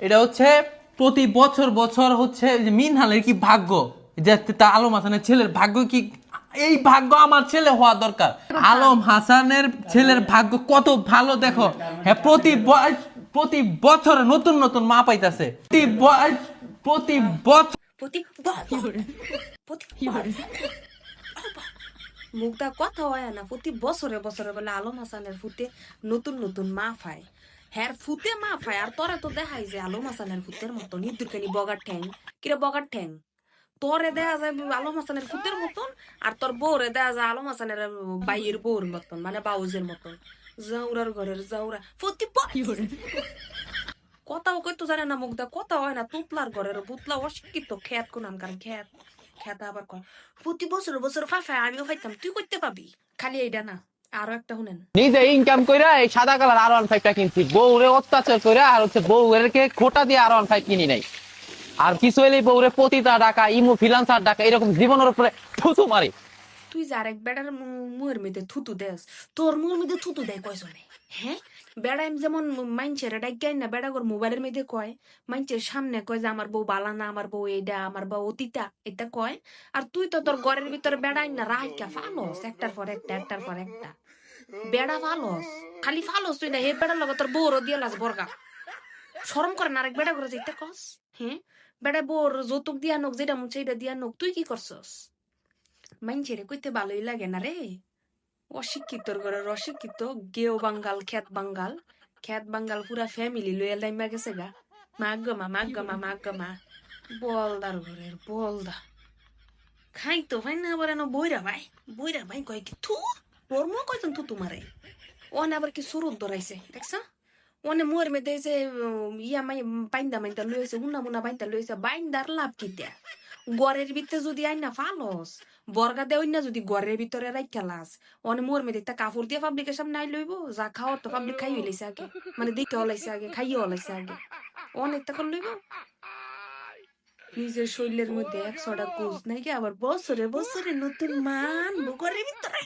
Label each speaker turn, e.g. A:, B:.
A: এটা হচ্ছে প্রতি বছর বছর হচ্ছে যে মিনহালের কি ভাগ্য, যে তা আলম হাসানের ছেলের ভাগ্য কি, এই ভাগ্য আমার ছেলে হওয়া দরকার। আলম হাসানের ছেলের ভাগ্য কত ভালো দেখো। হ্যাঁ, প্রতি বছর নতুন নতুন মা পাইতাছে, প্রতি বছর।
B: প্রতি প্রতি মুখটা কথা হয় না, প্রতি বছরে বছরে বলে আলম হাসানের ফুতে নতুন নতুন মা ফায়। হ্যার ফুতে মা ফায়, আর তোরা তো দেখাই যে আলম হাসানের ফুতের মতন ইঁদুরখানি বগার ঠ্যাং। কিরে বগার ঠ্যাং, তোরে দেয়া যায় আলম হাসানের ফুতের মতন, আর তোর বউরে দেয়া যায় আলম হাসানের বাইয়ের বউর মতন, মানে বাউজের মতন। জাউরার ঘরের জাউরা প্রতি কথাও কইতো জানে না, মুখ দা কথা হয় না, তুতলার ঘরের বুতলা অশিক্ষিত খ্যাত কোনানকার খ্যাত। খ্যাত আবার কয় প্রতি বছর বছর ফাফায় আমিও ফাইতাম, তুই করতে পাবি। খালি এইটা না, আরো একটা শুনেন।
C: নিজে ইনকাম কইরা এই সাদা কালার R15 কিনছি, বউরে অত্যাচার কইরা, আর হচ্ছে বউকে খোটা দিয়ে R15 কিনি নাই। আর কিছু হইলে বউরে পতিতা ডাকা, ইমো ফিলান্সার ডাকা, এরকম জীবনের উপরে থুতু মারি।
B: তুই যার এক বেড়ার মুয়ের মধ্যে থুতু দেস, তোর মুয়ের মধ্যে থুতু দেয় কয়জনে? হ্যাঁ, বেড়া যেমন মাইনছের ডাইকাই না, বেড়া করে মোবাইলের মধ্যে কয়, মাইনছের সামনে কয় যে আমার বউ বালা না, আমার বউ এইটা, আমার বউ অতিতা, এটা কয়। আর তুই তো তোর ঘরের ভিতরে বেড়াই না রাইকা ফালস একটার পর একটা, একটার পর একটা বেড়া ফালস। খালি ফালস তুই না, হে বেড়ার লগে তোর বউরও দিয়ে লাস বর্গা। শরম করে না আরেক বেড়া করে যেতে কস? হ্যাঁ, বেড়া বউর যৌতুক দিয়া নোক, যেটা মুছে এটা দিয়া নোক, তুই কি করছস? মাইনছেরে কইতে ভালোই লাগে না রে। অশিক্ষিতর ঘরের অশিক্ষিত, গেও বাঙ্গাল, খ্যাত বাঙ্গাল। খ্যাত বাঙ্গাল পুরা ফ্যামিলি লইয়া লাইমা গেছে গা। মাগমা মাগমা মাগমা বলদার ঘরের বলদা। খাইতো ভাই না আবার এনো বইরা ভাই, বইরা ভাই কয় কি থু, তোর মো কয়জন থু তোমারে। ওনে আবার কি সুরত ধরাইছে দেখছ? ওনে মুয়ের মেয়েদের যে ইয়া মাই বাইন্দা মাইন্দা লইছে, উন্না মুন্না বাইন্দা লইছে, বাইন্দার লাভ কি দেয়া? ঘরের ভিতরে যদি আইনা ফালস, বর্গা দেওই না যদি ঘরের ভিতরে রাইখা লাস, অনে মোর মেয়েদের তা কাপড় দিয়ে পাবলিকের সামনে আই লইব, যা খাওয়ার তো পাবলিক খাই হইলাইছে আগে, মানে দেখে হলাইছে আগে, খাইয়ে হলাইছে আগে, অনেক তা করে লইব। নিজের শরীরের মধ্যে 100টা কোষ নাই কি, আবার বছরে বছরে নতুন মান ঘরের ভিতরে।